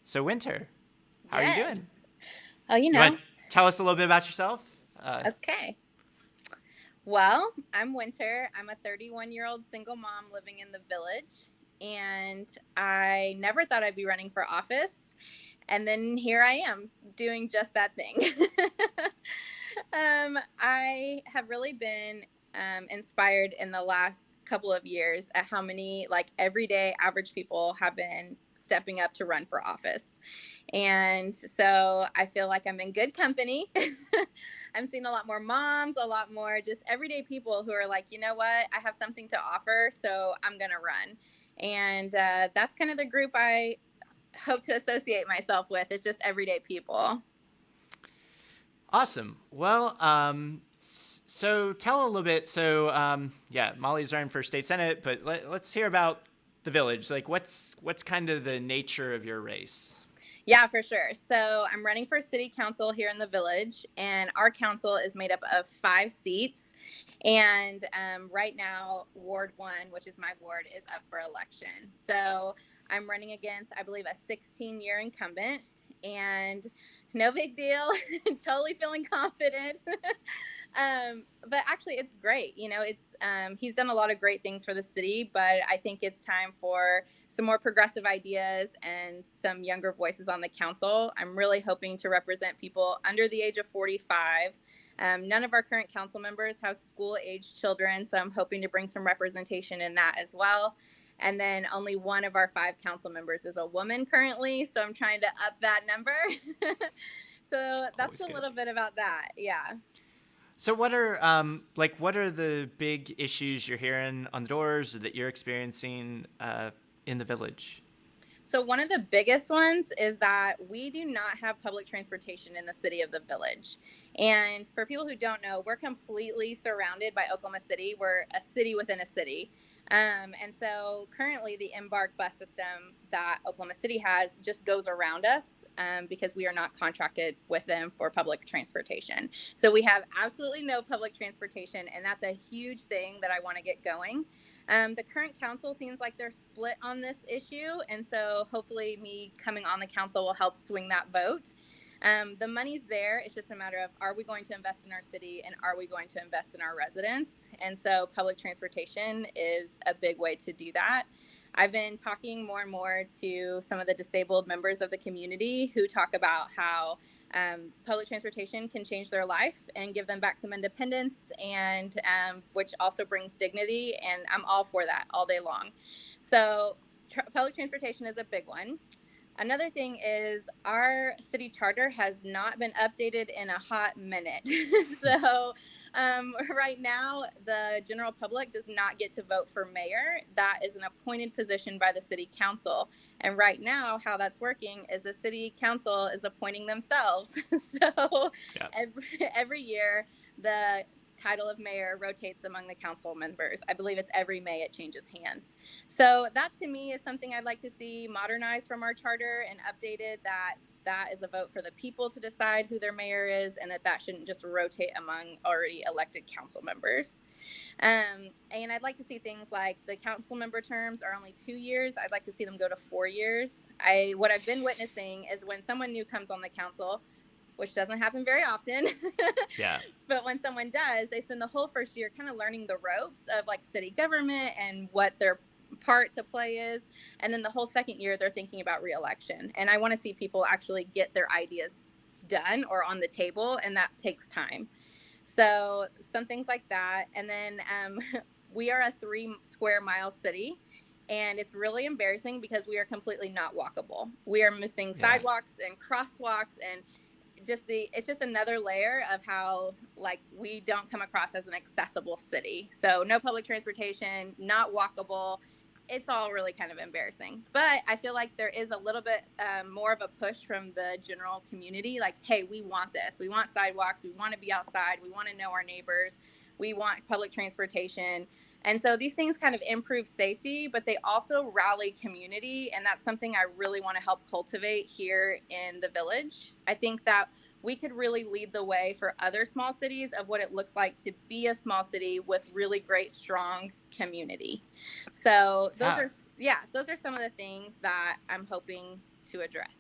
So, Winter, how are you Yes. doing? Oh, You want to tell us a little bit about yourself? okay. Well, I'm Winter. I'm a 31-year-old single mom living in the village. And I never thought I'd be running for office. And then here I am doing just that thing. I have really been inspired in the last couple of years at how many like everyday average people have been stepping up to run for office. And so I feel like I'm in good company. I'm seeing a lot more moms, a lot more just everyday people who are like, you know what, I have something to offer, so I'm going to run. And that's kind of the group I hope to associate myself with. It's just everyday people. Awesome. Well, so tell a little bit. So, yeah, Molly's running for state senate, but let's hear about the village. Like, what's kind of the nature of your race? Yeah, for sure. So I'm running for city council here in the village, and our council is made up of 5 seats. And right now, Ward 1, which is my ward, is up for election. So I'm running against, I believe, a 16-year incumbent. And no big deal. Totally feeling confident. But actually, it's great. You know, it's he's done a lot of great things for the city, but I think it's time for some more progressive ideas and some younger voices on the council. I'm really hoping to represent people under the age of 45. None of our current council members have school age children, so I'm hoping to bring some representation in that as well. And then only one of our 5 council members is a woman currently, so I'm trying to up that number. So that's Always a good. little bit about that. Yeah. So, what are the big issues you're hearing on the doors or that you're experiencing in the village? So, one of the biggest ones is that we do not have public transportation in the city of the village. And for people who don't know, we're completely surrounded by Oklahoma City. We're a city within a city. And so currently, the Embark bus system that Oklahoma City has just goes around us because we are not contracted with them for public transportation. So we have absolutely no public transportation, and that's a huge thing that I want to get going. The current council seems like they're split on this issue, and so hopefully, me coming on the council will help swing that vote. The money's there. It's just a matter of are we going to invest in our city and are we going to invest in our residents? And so, public transportation is a big way to do that. I've been talking more and more to some of the disabled members of the community who talk about how public transportation can change their life and give them back some independence, and which also brings dignity. And I'm all for that all day long. So, public transportation is a big one. Another thing is our city charter has not been updated in a hot minute. So, right now, the general public does not get to vote for mayor. That is an appointed position by the city council. And right now, how that's working is the city council is appointing themselves. So, Yeah. every year, the title of mayor rotates among the council members. I believe it's every May it changes hands. So that to me is something I'd like to see modernized from our charter and updated, that is a vote for the people to decide who their mayor is, and that shouldn't just rotate among already elected council members. And I'd like to see things like the council member terms are only 2 years. I'd like to see them go to 4 years. What I've been witnessing is when someone new comes on the council, which doesn't happen very often. Yeah. But when someone does, they spend the whole first year kind of learning the ropes of like city government and what their part to play is. And then the whole second year, they're thinking about reelection. And I want to see people actually get their ideas done or on the table, and that takes time. So, some things like that. And then we are a 3 square mile city. And it's really embarrassing because we are completely not walkable. We are missing Yeah. sidewalks and crosswalks, and it's just another layer of how like we don't come across as an accessible city. So no public transportation, not walkable. It's all really kind of embarrassing, but I feel like there is a little bit more of a push from the general community, like, hey, we want this, we want sidewalks, we want to be outside, we want to know our neighbors, we want public transportation. And so these things kind of improve safety, but they also rally community. And that's something I really want to help cultivate here in the village. I think that we could really lead the way for other small cities of what it looks like to be a small city with really great, strong community. So Yeah. those are some of the things that I'm hoping to address.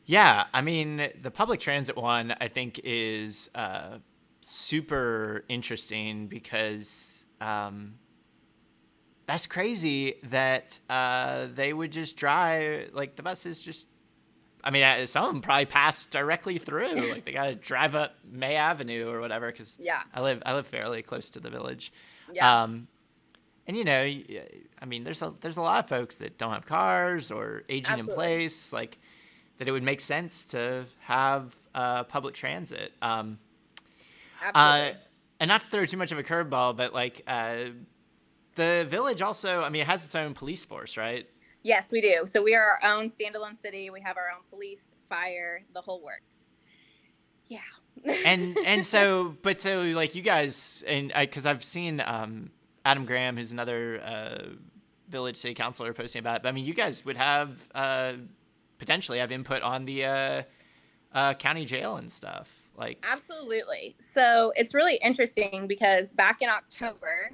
Yeah, I mean, the public transit one I think is super interesting because that's crazy that they would just drive, like the buses just, I mean, some of them probably pass directly through. Like they got to drive up May Avenue or whatever because Yeah. I live fairly close to the village. Yeah. Um, and I mean, there's a lot of folks that don't have cars or aging in Absolutely. place, like that it would make sense to have public transit. Uh, Absolutely. and not to throw too much of a curveball, but like the village also, I mean, it has its own police force, right? Yes, we do. So we are our own standalone city. We have our own police, fire, the whole works. Yeah. And so, but so like you guys, and because I've seen Adam Graham, who's another village city councilor, posting about it. But I mean, you guys would have potentially have input on the county jail and stuff. Like, Absolutely. So it's really interesting because back in October,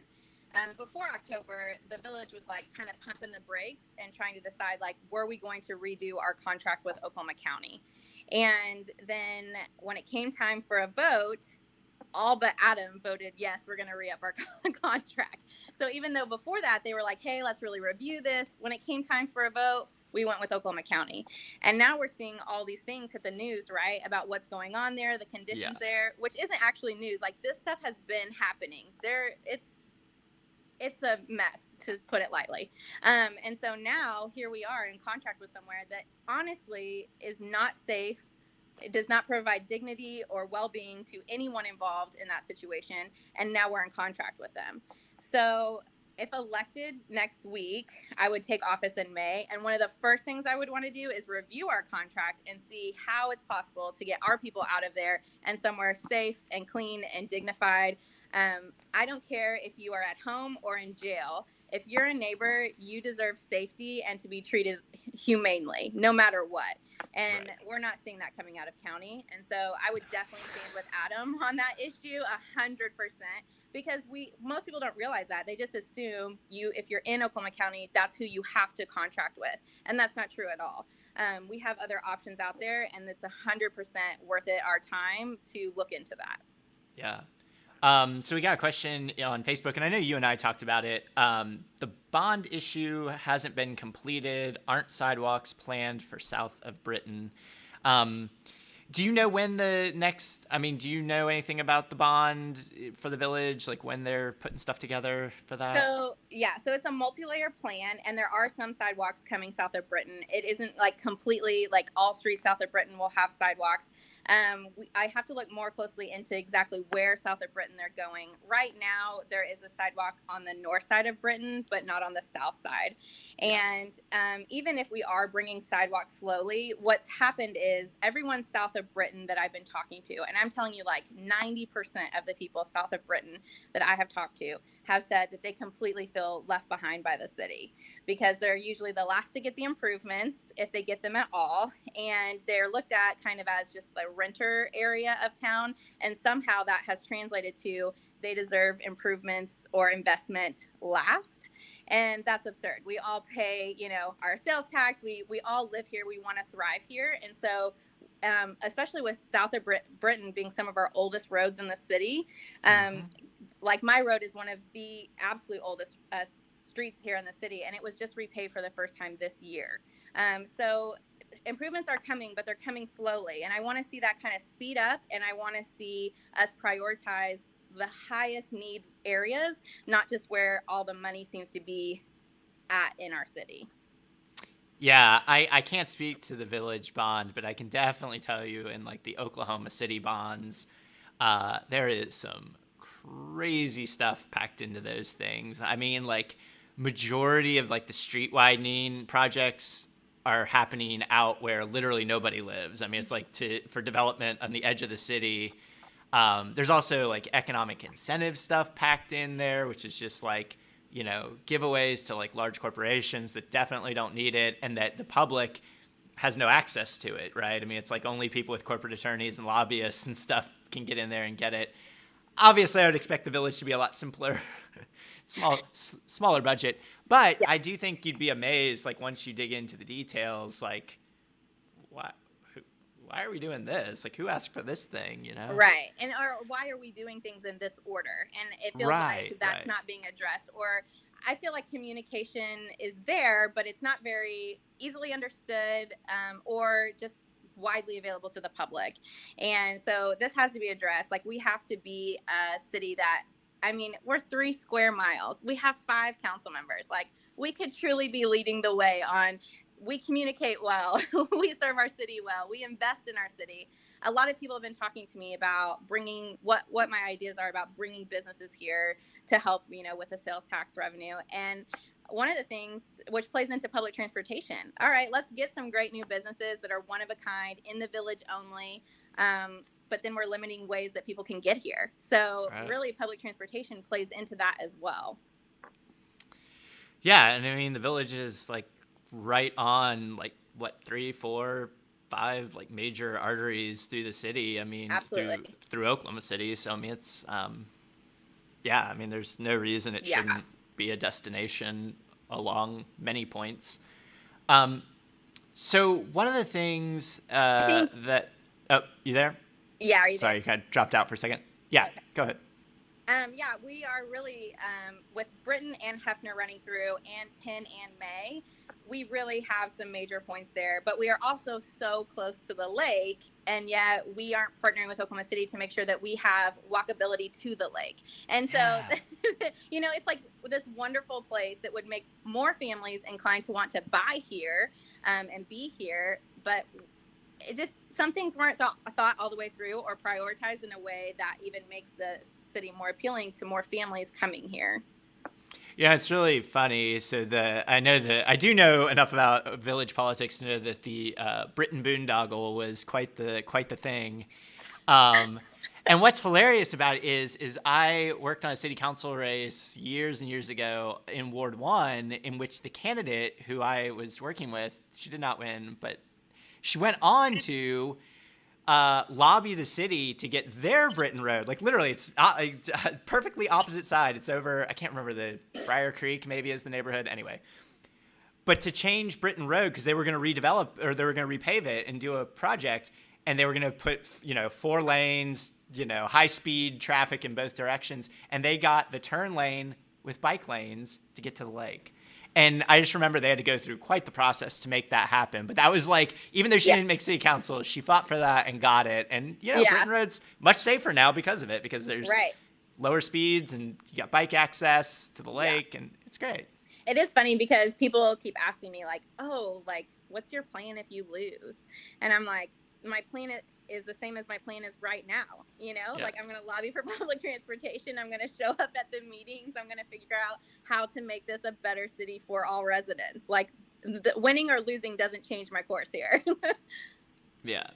before October, the village was like kind of pumping the brakes and trying to decide like, were we going to redo our contract with Oklahoma County? And then when it came time for a vote, all but Adam voted yes, we're going to re-up our contract. So even though before that they were like, hey, let's really review this, when it came time for a vote, we went with Oklahoma County. And now we're seeing all these things hit the news, right? About what's going on there, the conditions there, which isn't actually news. Like this stuff has been happening. It's a mess, to put it lightly. And so now here we are in contract with somewhere that honestly is not safe. It does not provide dignity or well-being to anyone involved in that situation. And now we're in contract with them. So if elected next week, I would take office in May. And one of the first things I would want to do is review our contract and see how it's possible to get our people out of there and somewhere safe and clean and dignified. I don't care if you are at home or in jail. If you're a neighbor, you deserve safety and to be treated humanely, no matter what. And right. we're not seeing that coming out of county. And so I would definitely stand with Adam on that issue 100%, because most people don't realize that. They just assume if you're in Oklahoma County, that's who you have to contract with. And that's not true at all. We have other options out there, and it's 100% worth it our time to look into that. Yeah. So we got a question on Facebook, and I know you and I talked about it. The bond issue hasn't been completed. Aren't sidewalks planned for south of Britain? Do you know when do you know anything about the bond for the village? Like when they're putting stuff together for that? So it's a multi-layer plan, and there are some sidewalks coming south of Britain. It isn't like completely like all streets south of Britain will have sidewalks. I have to look more closely into exactly where south of Britain they're going. Right now, there is a sidewalk on the north side of Britain, but not on the south side. And even if we are bringing sidewalks slowly, what's happened is everyone south of Britain that I've been talking to, and I'm telling you like 90% of the people south of Britain that I have talked to have said that they completely feel left behind by the city because they're usually the last to get the improvements, if they get them at all. And they're looked at kind of as just the renter area of town. And somehow that has translated to they deserve improvements or investment last. And that's absurd. We all pay, our sales tax. We all live here. We want to thrive here. And so especially with south of Britain being some of our oldest roads in the city, like my road is one of the absolute oldest streets here in the city, and it was just repaved for the first time this year. So improvements are coming, but they're coming slowly, and I want to see that kind of speed up, and I want to see us prioritize the highest need areas, not just where all the money seems to be at in our city. Yeah, I can't speak to the village bond, but I can definitely tell you in like the Oklahoma City bonds, there is some crazy stuff packed into those things. I mean, like majority of like the street widening projects are happening out where literally nobody lives. I mean, it's like for development on the edge of the city. There's also like economic incentive stuff packed in there, which is just like, giveaways to like large corporations that definitely don't need it and that the public has no access to it, right? I mean, it's like only people with corporate attorneys and lobbyists and stuff can get in there and get it. Obviously, I would expect the village to be a lot simpler, smaller budget. But Yeah. I do think you'd be amazed, like once you dig into the details, like why are we doing this? Like, who asked for this thing, you know? Right. And or why are we doing things in this order? And it feels like Right, that's right. not being addressed. Or I feel like communication is there, but it's not very easily understood, or just widely available to the public. And so this has to be addressed. Like, we have to be a city that, I mean, we're 3 square miles. We have 5 council members. Like, we could truly be leading the way on, we communicate well, we serve our city well, we invest in our city. A lot of people have been talking to me about bringing what my ideas are about bringing businesses here to help, with the sales tax revenue. And one of the things which plays into public transportation. All right, let's get some great new businesses that are one of a kind in the village only. But then we're limiting ways that people can get here. So Right. really, public transportation plays into that as well. Yeah, and I mean the village is like right on like what 3, 4, 5 like major arteries through the city. I mean Absolutely. through Oklahoma City. So I mean it's yeah, I mean there's no reason it Yeah. shouldn't be a destination along many points. Um, so one of the things I think, that oh you there? yeah, are you Sorry, there? you kind of dropped out for a second. Yeah, Okay. go ahead. Yeah, we are really, with Britton and Hefner running through, and Penn and May, we really have some major points there. But we are also so close to the lake, and yet we aren't partnering with Oklahoma City to make sure that we have walkability to the lake. And so, Yeah. it's like this wonderful place that would make more families inclined to want to buy here, and be here. But it just, some things weren't thought all the way through or prioritized in a way that even makes the city more appealing to more families coming here. Yeah, it's really funny. So I do know enough about village politics to know that the Britton boondoggle was quite the thing. And what's hilarious about it is I worked on a city council race years and years ago in Ward 1, in which the candidate who I was working with, she did not win, but she went on to lobby the city to get their Britton Road. Like literally, it's perfectly opposite side. It's over. I can't remember, the Briar Creek maybe is the neighborhood. Anyway, but to change Britton Road because they were going to redevelop, or they were going to repave it and do a project, and they were going to put 4 lanes, high speed traffic in both directions, and they got the turn lane with bike lanes to get to the lake. And I just remember they had to go through quite the process to make that happen. But that was like, even though she Yeah. didn't make city council, she fought for that and got it. And, Yeah. Britton Road's much safer now because of it, because there's Right. lower speeds and you got bike access to the lake, and it's great. It is funny because people keep asking me, like, oh, like, what's your plan if you lose? And I'm like, my plan is the same as my plan is right now. Yeah. Like, I'm going to lobby for public transportation. I'm going to show up at the meetings. I'm going to figure out how to make this a better city for all residents. Like, winning or losing doesn't change my course here. Yeah.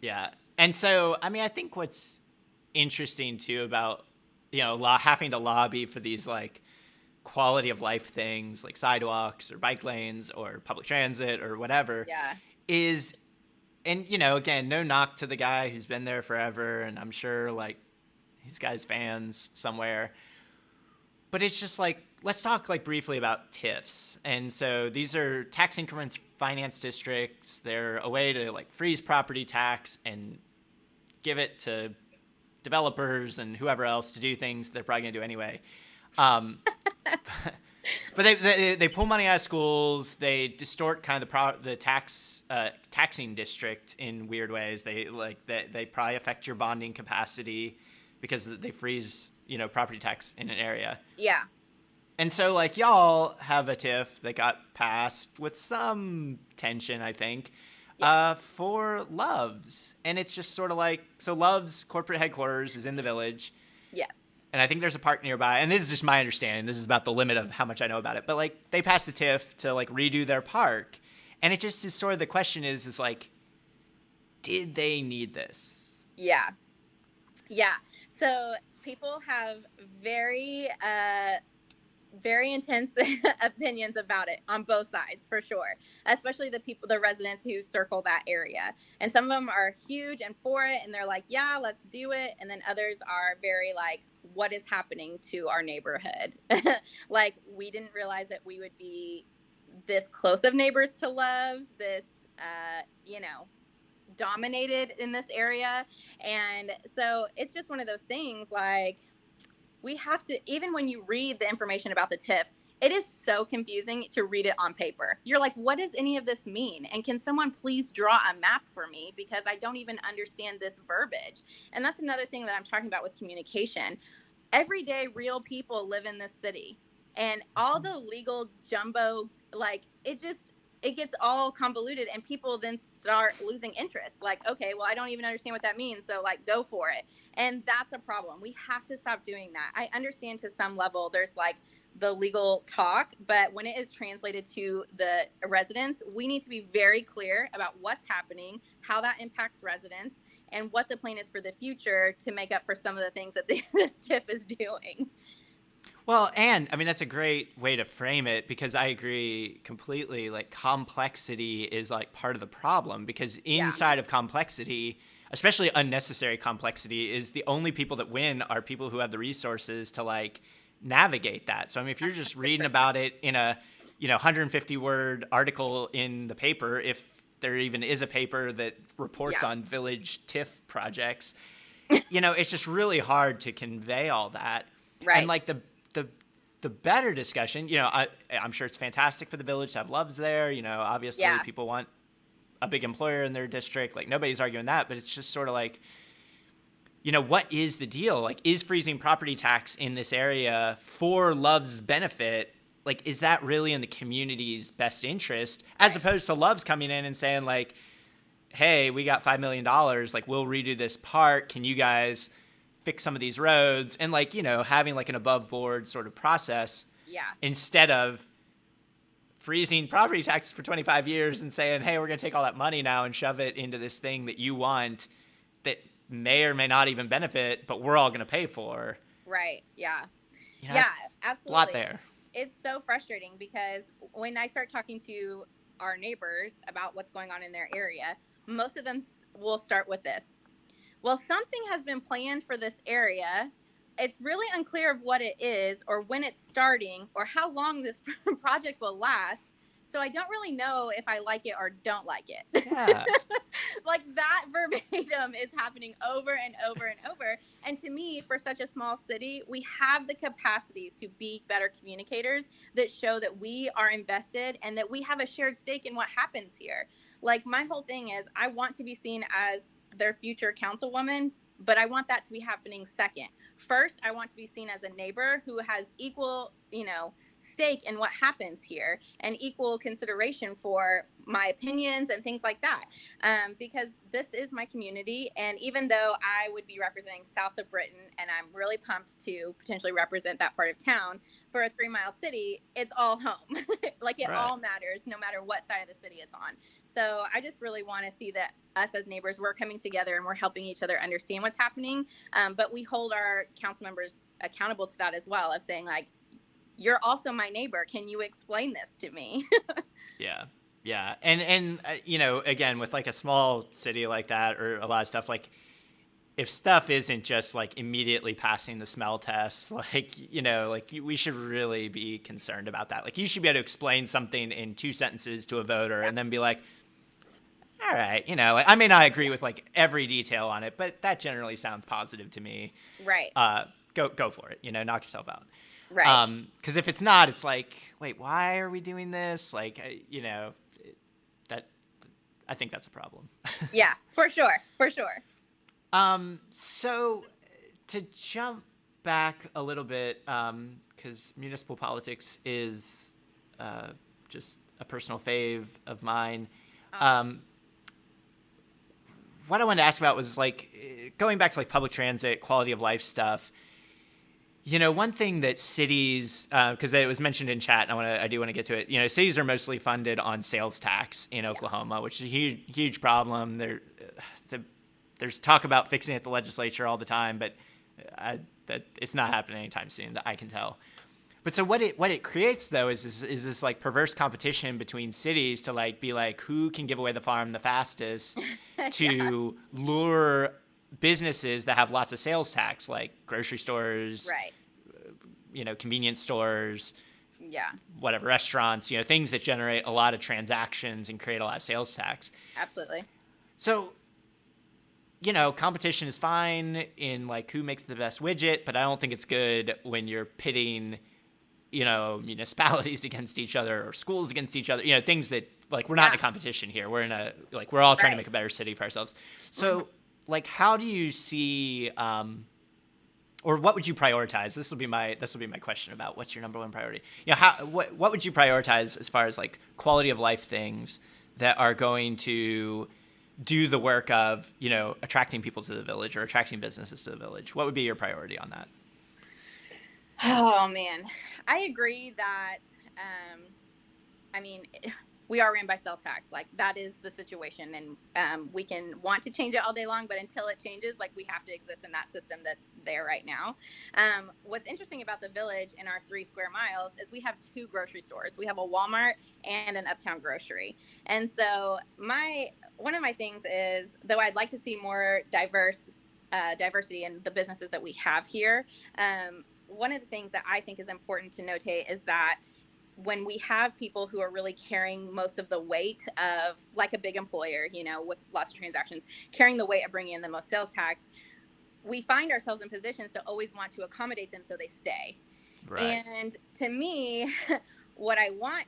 Yeah. And so, I mean, I think what's interesting too about, having to lobby for these like quality of life things like sidewalks or bike lanes or public transit or whatever Yeah. is, and, again, no knock to the guy who's been there forever. And I'm sure like he's got his fans somewhere, but it's just like, let's talk like briefly about TIFs. And so these are tax increments finance districts. They're a way to like freeze property tax and give it to developers and whoever else to do things they're probably gonna do anyway. But they pull money out of schools. They distort kind of the taxing district in weird ways. They probably affect your bonding capacity because they freeze property tax in an area. Yeah. And so, like, y'all have a TIF that got passed with some tension, I think, Yes. for Love's. And it's just sort of like, so Love's corporate headquarters is in the village. Yes. And I think there's a park nearby. And this is just my understanding. This is about the limit of how much I know about it. But, like, they passed a TIF to, like, redo their park. And it just is sort of, the question is like, did they need this? Yeah. Yeah. So people have very, very intense opinions about it on both sides, for sure, especially the residents who circle that area. And some of them are huge and for it, and they're like, yeah, let's do it. And then others are very like, what is happening to our neighborhood? Like, we didn't realize that we would be this close of neighbors to Love's, this dominated in this area. And so it's just one of those things, like, we have to, even when you read the information about the TIF, it is so confusing to read it on paper. You're like, what does any of this mean? And can someone please draw a map for me? Because I don't even understand this verbiage. And that's another thing that I'm talking about with communication. Everyday real people live in this city, and all the legal jumbo, like, it gets all convoluted, and people then start losing interest. Like, okay, well, I don't even understand what that means, so, like, go for it. And that's a problem. We have to stop doing that. I understand to some level there's like the legal talk, but when it is translated to the residents, we need to be very clear about what's happening, how that impacts residents, and what the plan is for the future to make up for some of the things that this TIF is doing. Well, and I mean, that's a great way to frame it, because I agree completely. Like, complexity is like part of the problem, because inside of complexity, especially unnecessary complexity, is the only people that win are people who have the resources to like navigate that. So I mean, if you're just reading about it in a 150 word article in the paper, if there even is a paper that reports on village TIF projects, it's just really hard to convey all that. Right. And like the better discussion, I'm sure it's fantastic for the village to have Love's there. Obviously people want a big employer in their district. Like, nobody's arguing that, but it's just sort of like, what is the deal? Like, is freezing property tax in this area for Love's benefit? Like, is that really in the community's best interest, as opposed to Love's coming in and saying like, hey, we got $5 million. Like, we'll redo this part. Can you guys fix some of these roads? And like, having like an above board sort of process instead of freezing property taxes for 25 years and saying, hey, we're going to take all that money now and shove it into this thing that you want that may or may not even benefit, but we're all going to pay for. Right. Yeah. Absolutely. A lot there. It's so frustrating, because when I start talking to our neighbors about what's going on in their area, most of them will start with this. Well, something has been planned for this area. It's really unclear of what it is, or when it's starting, or how long this project will last. So I don't really know if I like it or don't like it. Yeah. Like, that verbatim is happening over and over and over. And to me, for such a small city, we have the capacities to be better communicators that show that we are invested and that we have a shared stake in what happens here. Like, my whole thing is, I want to be seen as their future councilwoman, but I want that to be happening second. First, I want to be seen as a neighbor who has equal, stake in what happens here, and equal consideration for my opinions and things like that, because this is my community. And even though I would be representing south of Britain, and I'm really pumped to potentially represent that part of town for a 3-mile city, it's all home. Like, it all matters, no matter what side of the city it's on. So I just really want to see that us as neighbors, we're coming together and we're helping each other understand what's happening, but we hold our council members accountable to that as well, of saying like, you're also my neighbor. Can you explain this to me? Yeah. And again, with like a small city like that, or a lot of stuff, like, if stuff isn't just like immediately passing the smell test, like, we should really be concerned about that. Like, you should be able to explain something in 2 sentences to a voter and then be like, all right, I may not agree with like every detail on it, but that generally sounds positive to me. Right. Go for it, knock yourself out. Right. Because if it's not, it's like, wait, why are we doing this? Like, that I think that's a problem. Yeah, for sure. So to jump back a little bit, because municipal politics is just a personal fave of mine. What I wanted to ask about was like going back to like public transit, quality of life stuff. One thing that cities, because it was mentioned in chat, and I do want to get to it. Cities are mostly funded on sales tax in Oklahoma, which is a huge problem. There's talk about fixing it at the legislature all the time, but that it's not happening anytime soon, that I can tell. But so what it creates though is this like perverse competition between cities to like be like, who can give away the farm the fastest to lure businesses that have lots of sales tax, like grocery stores, right? Convenience stores, whatever, restaurants, things that generate a lot of transactions and create a lot of sales tax. Absolutely. So competition is fine in like who makes the best widget, but I don't think it's good when you're pitting, municipalities against each other or schools against each other, things that like we're not in a competition here. We're in we're all trying to make a better city for ourselves. So like, how do you see, or what would you prioritize? This will be my question about what's your number one priority. What would you prioritize as far as like quality of life things that are going to do the work of, attracting people to the village or attracting businesses to the village? What would be your priority on that? Oh man, I agree that, we are ran by sales tax. Like that is the situation. And we can want to change it all day long, but until it changes, like we have to exist in that system that's there right now. What's interesting about the village in our 3 square miles is we have 2 grocery stores. We have a Walmart and an Uptown Grocery. And so one of my things is, though I'd like to see more diversity in the businesses that we have here. One of the things that I think is important to notate is that when we have people who are really carrying most of the weight of, like a big employer, with lots of transactions, carrying the weight of bringing in the most sales tax, we find ourselves in positions to always want to accommodate them so they stay. Right. And to me, what I want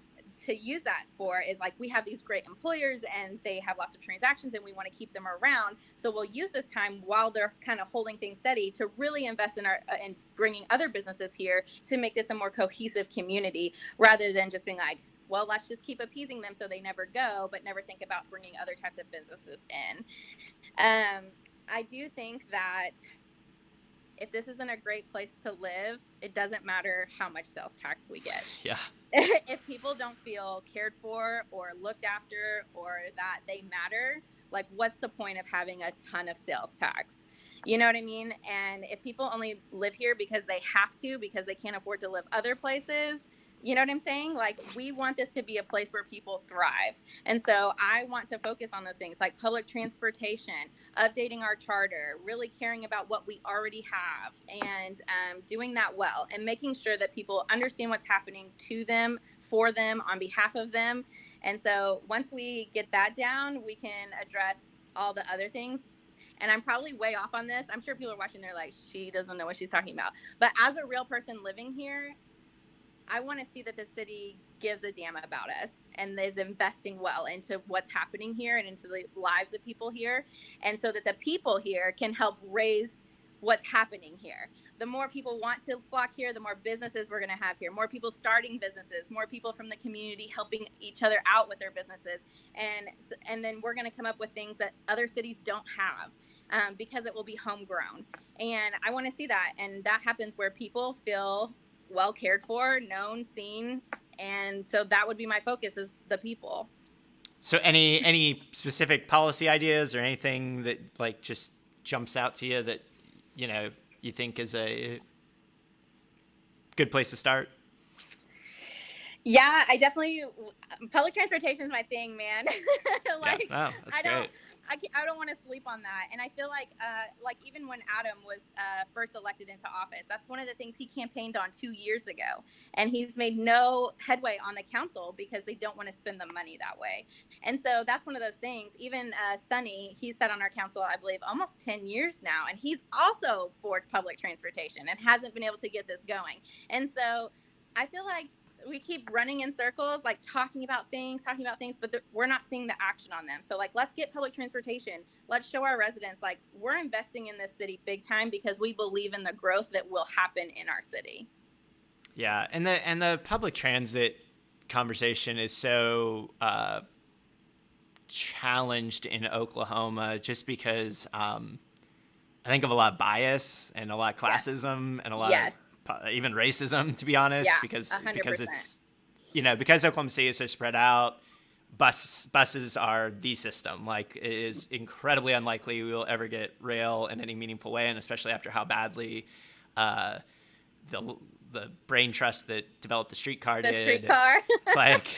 to use that for is like, we have these great employers and they have lots of transactions and we want to keep them around. So we'll use this time while they're kind of holding things steady to really invest in in bringing other businesses here to make this a more cohesive community, rather than just being like, well, let's just keep appeasing them so they never go, but never think about bringing other types of businesses in. I do think that if this isn't a great place to live, it doesn't matter how much sales tax we get. Yeah. If people don't feel cared for or looked after or that they matter, like what's the point of having a ton of sales tax? You know what I mean? And if people only live here because they have to, because they can't afford to live other places, you know what I'm saying? Like, we want this to be a place where people thrive. And so I want to focus on those things like public transportation, updating our charter, really caring about what we already have, and doing that well, and making sure that people understand what's happening to them, for them, on behalf of them. And so once we get that down, we can address all the other things. And I'm probably way off on this. I'm sure people are watching, they're like, she doesn't know what she's talking about. But as a real person living here, I want to see that the city gives a damn about us and is investing well into what's happening here and into the lives of people here. And so that the people here can help raise what's happening here. The more people want to flock here, the more businesses we're going to have here, more people starting businesses, more people from the community helping each other out with their businesses. And then we're going to come up with things that other cities don't have, because it will be homegrown. And I want to see that. And that happens where people feel well cared for, known, seen. And so that would be my focus, is the people. So any specific policy ideas or anything that like just jumps out to you that, you think is a good place to start? Yeah, I definitely, public transportation is my thing, man. Like, yeah. Oh, that's great. I don't want to sleep on that. And I feel like even when Adam was first elected into office, that's one of the things he campaigned on 2 years ago. And he's made no headway on the council because they don't want to spend the money that way. And so that's one of those things. Even Sonny, he's sat on our council, I believe, almost 10 years now. And he's also for public transportation and hasn't been able to get this going. And so I feel like we keep running in circles, like talking about things, but we're not seeing the action on them. So like, let's get public transportation. Let's show our residents, like, we're investing in this city big time because we believe in the growth that will happen in our city. Yeah. And the public transit conversation is so challenged in Oklahoma just because I think of a lot of bias and a lot of classism and a lot of even racism, to be honest, because 100%. It's, because Oklahoma City is so spread out, buses are the system. Like, it is incredibly unlikely we will ever get rail in any meaningful way, and especially after how badly the brain trust that developed the streetcar did. Like,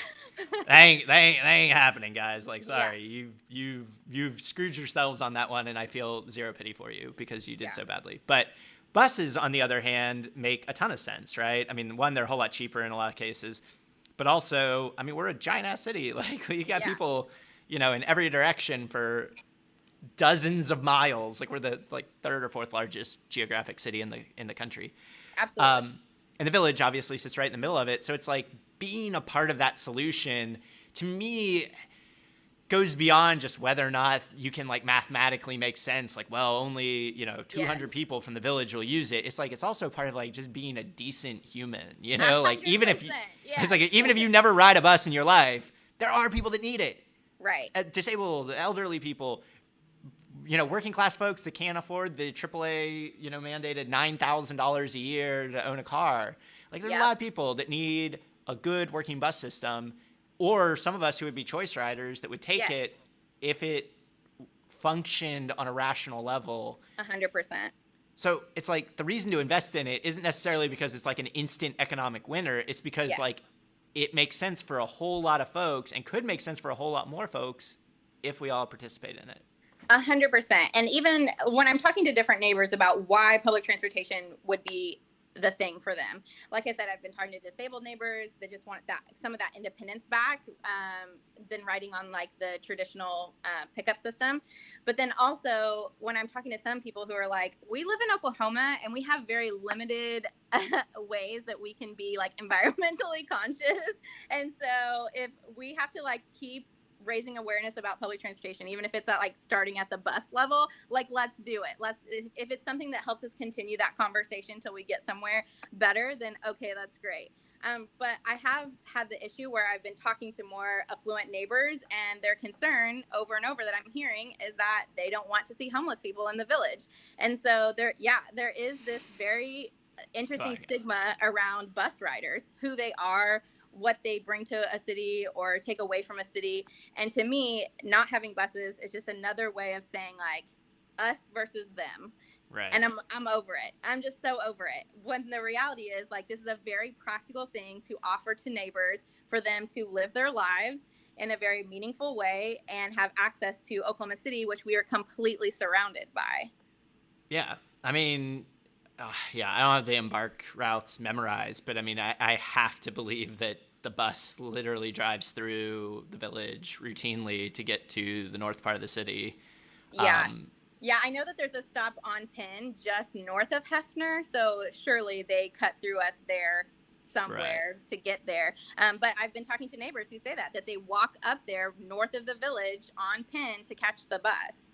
that ain't happening, guys. Like, sorry, you've screwed yourselves on that one, and I feel zero pity for you because you did so badly. But buses, on the other hand, make a ton of sense, right? I mean, one, they're a whole lot cheaper in a lot of cases, but also, I mean, we're a giant ass city. Like, we got people, in every direction for dozens of miles. Like we're the third or fourth largest geographic city in the country. Absolutely. And the Village obviously sits right in the middle of it. So it's like being a part of that solution to me goes beyond just whether or not you can like mathematically make sense. Like, well, only, 200 Yes. people from the Village will use it. It's like, it's also part of like just being a decent human, like even if 100%, it's like, even if you never ride a bus in your life, there are people that need it. Right. Disabled, elderly people, working class folks that can't afford the AAA, mandated $9,000 a year to own a car. Like there's a lot of people that need a good working bus system, or some of us who would be choice riders that would take it if it functioned on a rational level. 100%. So it's like the reason to invest in it isn't necessarily because it's like an instant economic winner. It's because like it makes sense for a whole lot of folks and could make sense for a whole lot more folks if we all participate in it. 100%. And even when I'm talking to different neighbors about why public transportation would be the thing for them, like I said, I've been talking to disabled neighbors that just want some of that independence back than riding on like the traditional pickup system. But then also when I'm talking to some people who are like, we live in Oklahoma and we have very limited ways that we can be like environmentally conscious. And so if we have to like keep raising awareness about public transportation, even if it's at like starting at the bus level, like let's do it. If it's something that helps us continue that conversation till we get somewhere better, then okay, that's great. But I have had the issue where I've been talking to more affluent neighbors, and their concern over and over that I'm hearing is that they don't want to see homeless people in the Village. And so there is this very interesting stigma around bus riders, who they are, what they bring to a city or take away from a city. And to me, not having buses is just another way of saying like us versus them. Right. And I'm over it. I'm just so over it. When the reality is like, this is a very practical thing to offer to neighbors for them to live their lives in a very meaningful way and have access to Oklahoma City, which we are completely surrounded by. Yeah. I mean, I don't have the Embark routes memorized, but I mean, I have to believe that the bus literally drives through the Village routinely to get to the north part of the city. Yeah. I know that there's a stop on Penn just north of Hefner, so surely they cut through us there somewhere to get there. But I've been talking to neighbors who say that they walk up there north of the Village on Penn to catch the bus.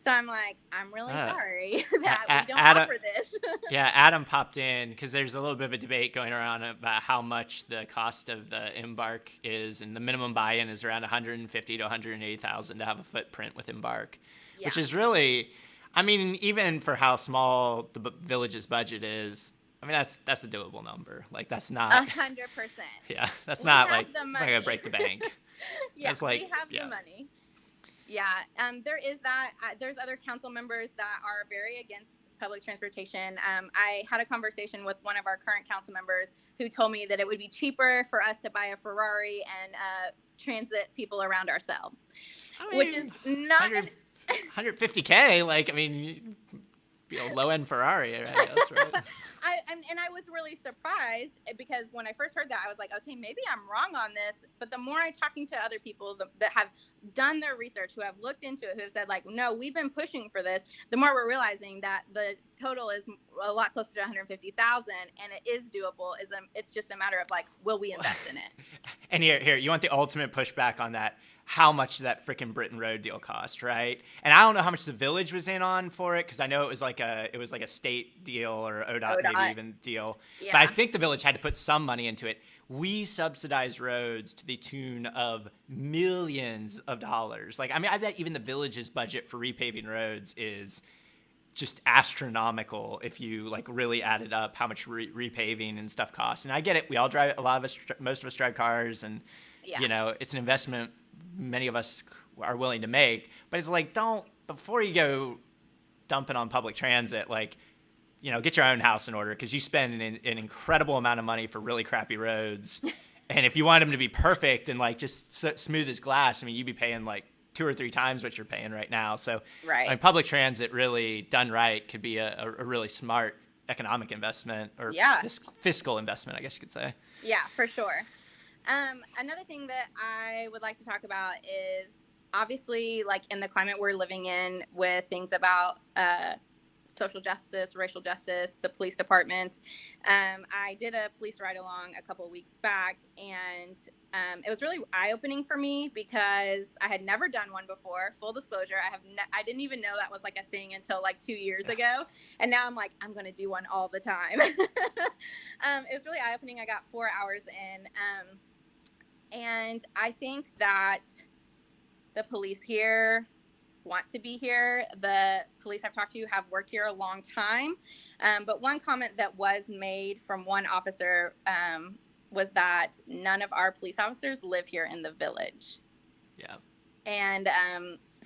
So I'm like, I'm really sorry that we don't offer this. Yeah, Adam popped in because there's a little bit of a debate going around about how much the cost of the Embark is, and the minimum buy-in is around $150,000 to $180,000 to have a footprint with Embark, which is really, I mean, even for how small the Village's budget is, I mean, that's a doable number. Like that's not 100%. Yeah, that's not like it's not gonna break the bank. That's like, we have the money. Yeah, there is that. There's other council members that are very against public transportation. I had a conversation with one of our current council members who told me that it would be cheaper for us to buy a Ferrari and transit people around ourselves, which is not 150K. Like, I mean, be a low-end Ferrari, right? That's right. I was really surprised because when I first heard that, I was like, okay, maybe I'm wrong on this. But the more I'm talking to other people that have done their research, who have looked into it, who have said like, no, we've been pushing for this, the more we're realizing that the total is a lot closer to 150,000, and it is doable. It's just a matter of like, will we invest in it? And here, you want the ultimate pushback on that? How much did that frickin' Britain Road deal cost, right? And I don't know how much the Village was in on for it, because I know it was like a state deal or ODOT maybe even deal. Yeah. But I think the Village had to put some money into it. We subsidize roads to the tune of millions of dollars. Like, I mean, I bet even the Village's budget for repaving roads is just astronomical if you like really added up how much repaving and stuff costs. And I get it. We all drive, most of us drive cars, and it's an investment many of us are willing to make, but it's like, before you go dumping on public transit, like, get your own house in order, because you spend an incredible amount of money for really crappy roads. And if you want them to be perfect and like just smooth as glass, I mean, you'd be paying like 2 or 3 times what you're paying right now. So I mean, public transit really done right could be a really smart economic investment, or fiscal investment, I guess you could say. Yeah, for sure. Another thing that I would like to talk about is obviously, like in the climate we're living in with things about social justice, racial justice, the police departments. I did a police ride along a couple of weeks back, and it was really eye opening for me because I had never done one before. Full disclosure, I didn't even know that was like a thing until like 2 years ago, and now I'm like, I'm going to do one all the time. It was really eye opening. I got 4 hours in, and I think that the police here want to be here. The police I've talked to have worked here a long time. But one comment that was made from one officer was that none of our police officers live here in the village. Yeah. And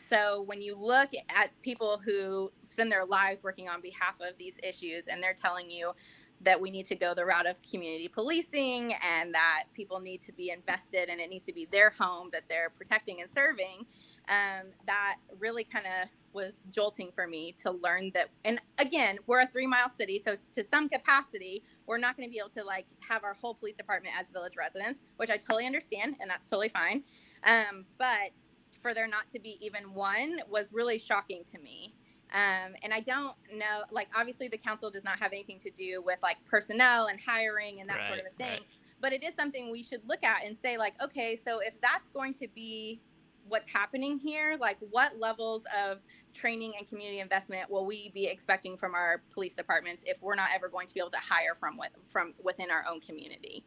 so when you look at people who spend their lives working on behalf of these issues, and they're telling you that we need to go the route of community policing and that people need to be invested and it needs to be their home that they're protecting and serving, that really kind of was jolting for me to learn that. And again, we're a 3-mile city, so to some capacity we're not going to be able to like have our whole police department as village residents, which I totally understand, and that's totally fine. But for there not to be even one was really shocking to me. And I don't know, like, obviously the council does not have anything to do with like personnel and hiring and that sort of a thing. Right. But it is something we should look at and say, like, okay, so if that's going to be what's happening here, like what levels of training and community investment will we be expecting from our police departments if we're not ever going to be able to hire from within our own community?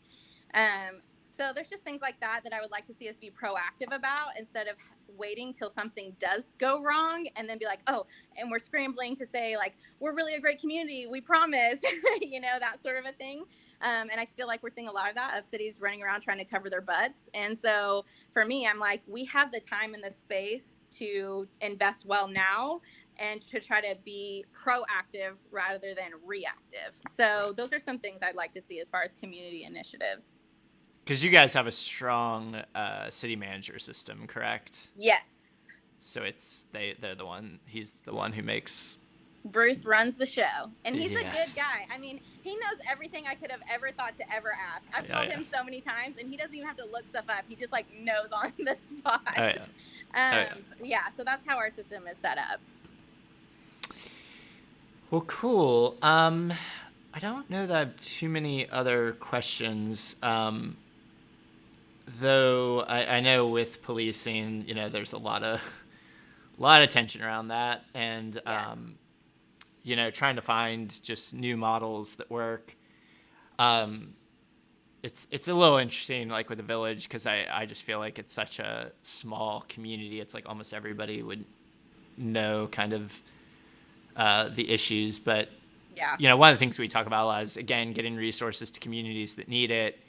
So there's just things like that I would like to see us be proactive about instead of waiting till something does go wrong and then be like, oh, and we're scrambling to say like, we're really a great community, we promise, that sort of a thing. And I feel like we're seeing a lot of that, of cities running around trying to cover their butts. And so for me, I'm like, we have the time and the space to invest well now and to try to be proactive rather than reactive. So those are some things I'd like to see as far as community initiatives. Because you guys have a strong city manager system, correct? Yes. So they're the one. He's the one who makes. Bruce runs the show, and he's a good guy. I mean, he knows everything I could have ever thought to ever ask. I've called him so many times, and he doesn't even have to look stuff up. He just like knows on the spot. Yeah. So that's how our system is set up. Well, cool. I don't know that I have too many other questions. Though I know with policing, there's a lot of tension around that, and yes. Trying to find just new models that work. It's a little interesting, like with the village, because I just feel like it's such a small community. It's like almost everybody would know kind of the issues, but yeah, one of the things we talk about a lot is, again, getting resources to communities that need it.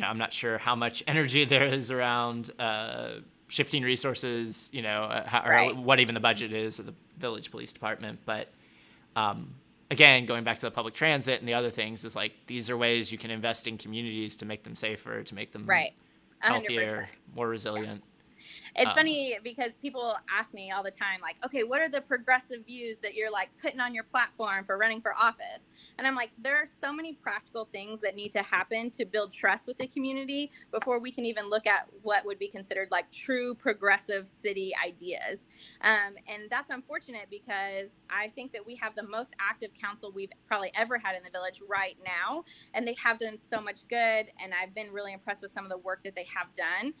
I'm not sure how much energy there is around shifting resources, or what even the budget is of the village police department. But again, going back to the public transit and the other things, is like, these are ways you can invest in communities to make them safer, to make them healthier, 100%. More resilient. It's funny because people ask me all the time, like, okay, what are the progressive views that you're like putting on your platform for running for office? And I'm like, there are so many practical things that need to happen to build trust with the community before we can even look at what would be considered like true progressive city ideas. And that's unfortunate because I think that we have the most active council we've probably ever had in the village right now. And they have done so much good. And I've been really impressed with some of the work that they have done.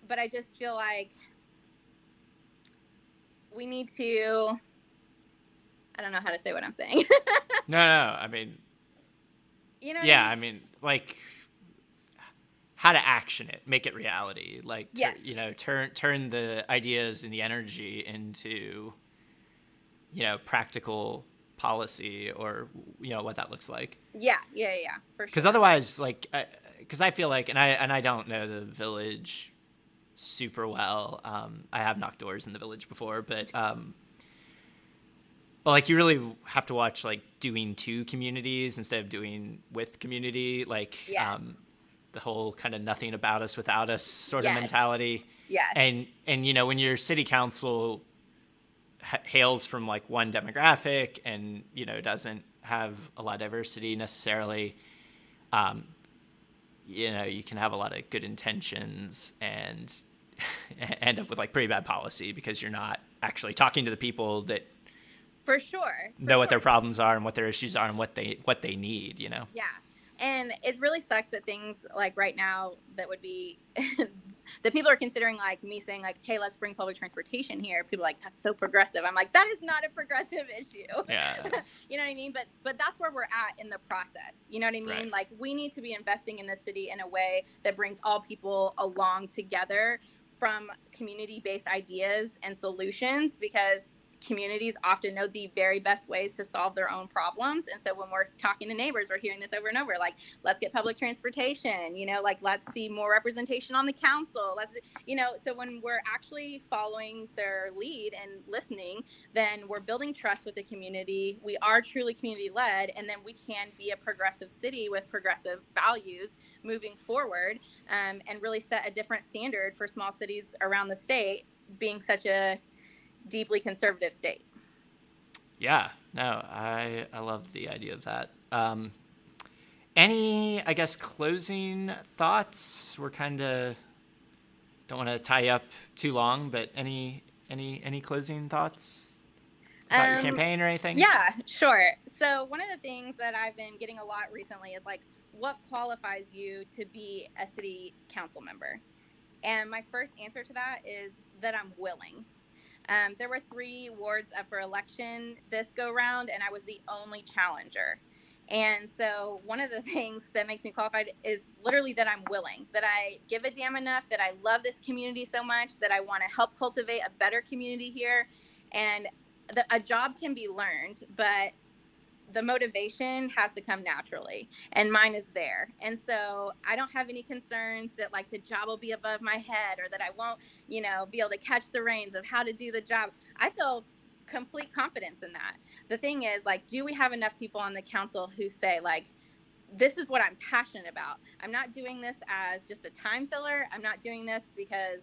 But I just feel like we need to, I don't know how to say what I'm saying. No, I mean, I mean, like, how to action it, make it reality, like, yes. Turn the ideas and the energy into, practical policy, or, what that looks like. Yeah, for sure. Because otherwise, like, because I feel like, and I don't know the village super well. I have knocked doors in the village before, but like, you really have to watch like doing to communities instead of doing with community, like yes. The whole kind of nothing about us without us sort yes. of mentality. Yes. And when your city council hails from like one demographic and doesn't have a lot of diversity necessarily, you can have a lot of good intentions and end up with like pretty bad policy because you're not actually talking to the people that For sure. For know what sure. their problems are and what their issues are and what they need. Yeah. And it really sucks that things like right now that would be that people are considering, like me saying like, hey, let's bring public transportation here. People are like, that's so progressive. I'm like, that is not a progressive issue. Yeah. You know what I mean? But that's where we're at in the process. You know what I mean? Right. Like we need to be investing in the city in a way that brings all people along together from community-based ideas and solutions, because communities often know the very best ways to solve their own problems. And so when we're talking to neighbors, we're hearing this over and over, like, let's get public transportation, like, let's see more representation on the council. So when we're actually following their lead and listening, then we're building trust with the community. We are truly community led, and then we can be a progressive city with progressive values moving forward, and really set a different standard for small cities around the state, being such a deeply conservative state. Yeah, no, I love the idea of that. Any, I guess, closing thoughts? We're kind of don't want to tie you up too long, but any closing thoughts about your campaign or anything? Yeah, sure. So one of the things that I've been getting a lot recently is like, what qualifies you to be a city council member? And my first answer to that is that I'm willing. There were 3 wards up for election this go round, and I was the only challenger. And so one of the things that makes me qualified is literally that I'm willing, that I give a damn enough, that I love this community so much, that I want to help cultivate a better community here. And a job can be learned, but the motivation has to come naturally, and mine is there. And so I don't have any concerns that like the job will be above my head, or that I won't, be able to catch the reins of how to do the job. I feel complete confidence in that. The thing is, like, do we have enough people on the council who say like, this is what I'm passionate about? I'm not doing this as just a time filler. I'm not doing this because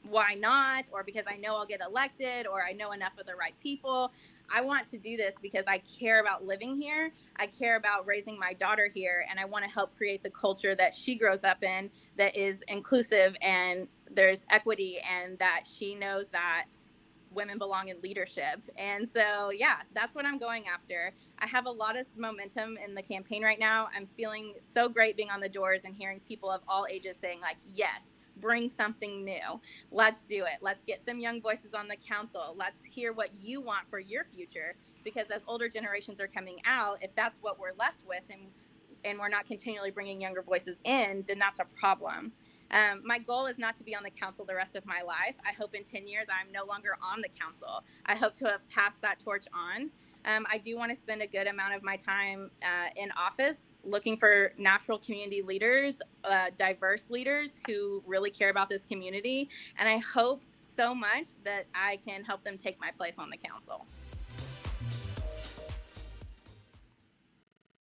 why not, or because I know I'll get elected, or I know enough of the right people. I want to do this because I care about living here. I care about raising my daughter here, and I want to help create the culture that she grows up in, that is inclusive and there's equity, and that she knows that women belong in leadership. And so, yeah, that's what I'm going after. I have a lot of momentum in the campaign right now. I'm feeling so great being on the doors and hearing people of all ages saying like, yes, bring something new. Let's do it. Let's get some young voices on the council. Let's hear what you want for your future. Because as older generations are coming out, if that's what we're left with, and we're not continually bringing younger voices in, then that's a problem. My goal is not to be on the council the rest of my life. I hope in 10 years I'm no longer on the council. I hope to have passed that torch on. I do want to spend a good amount of my time in office looking for natural community leaders, diverse leaders who really care about this community. And I hope so much that I can help them take my place on the council.